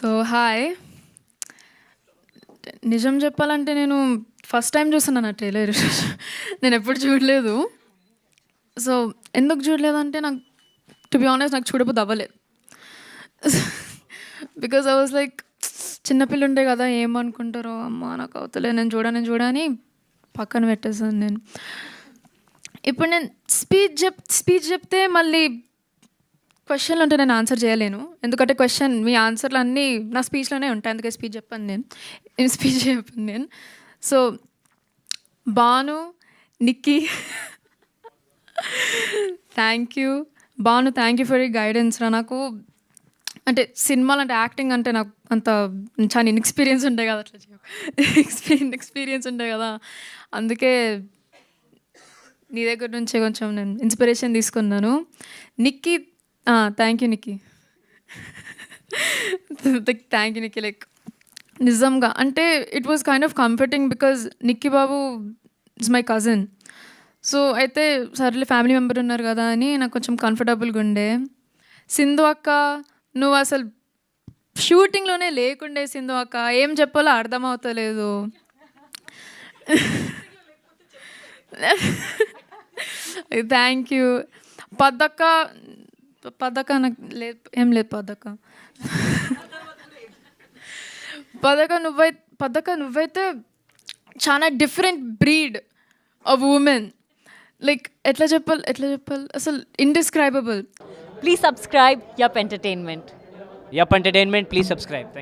So hi. నిజం చెప్పాలంటే నేను ఫస్ట్ టైం చూస్తున్నాను ఆ ట్రైలర్. నేను ఎప్పుడు చూడలేదు. సో ఎందుకు చూడలేదంటే నాకు టు బి ఆనెస్ట్ నాకు చూడబుద్ధి అవ్వలేదు. బికాజ్ ఐ వాజ్ లైక్ చిన్నపిల్ల ఉండే కదా, ఏమనుకుంటారో అమ్మ నాకు అవుతలే, నేను చూడని పక్కన పెట్టేసాను నేను. ఇప్పుడు నేను స్పీచ్ చెప్తే మళ్ళీ క్వశ్చన్లు ఉంటే నేను ఆన్సర్ చేయలేను, ఎందుకంటే క్వశ్చన్ మీ ఆన్సర్లు అన్నీ నా స్పీచ్లోనే ఉంటాయి, అందుకే స్పీచ్ చెప్పాను నేను. So Bhanu, Nikki, thank you Bhanu, thank you for you guidance రా. నాకు అంటే సినిమాలు అంటే యాక్టింగ్ అంటే నాకు అంత చాలా ఇన్ఎక్స్పీరియన్స్ ఉంటాయి కదా, ఎక్స్పీరియన్స్ ఉంటాయి కదా, అందుకే నీ దగ్గర నుంచే కొంచెం నేను ఇన్స్పిరేషన్ తీసుకున్నాను. Nikki, thank you Nikki, thank you Nikki. Like నిజంగా అంటే it was kind of comforting because Nikki Babu is my cousin. So అయితే సర్లే ఫ్యామిలీ మెంబర్ ఉన్నారు కదా అని నాకు కొంచెం కంఫర్టబుల్గా ఉండే. సింధు అక్క, నువ్వు అసలు షూటింగ్లోనే లేకుండే. సింధు అక్క ఏం చెప్పాలో అర్థమవుతలేదు. Thank you. పద్దక్క నాకు లేదు, ఏం లేదు పద్దక్క నువ్వైతే చాలా different breed of women. Like ఎట్లా చెప్పాలి అసలు ఇండిస్క్రైబబుల్. Please subscribe Yup Entertainment. Yup Entertainment, please subscribe. Thank you.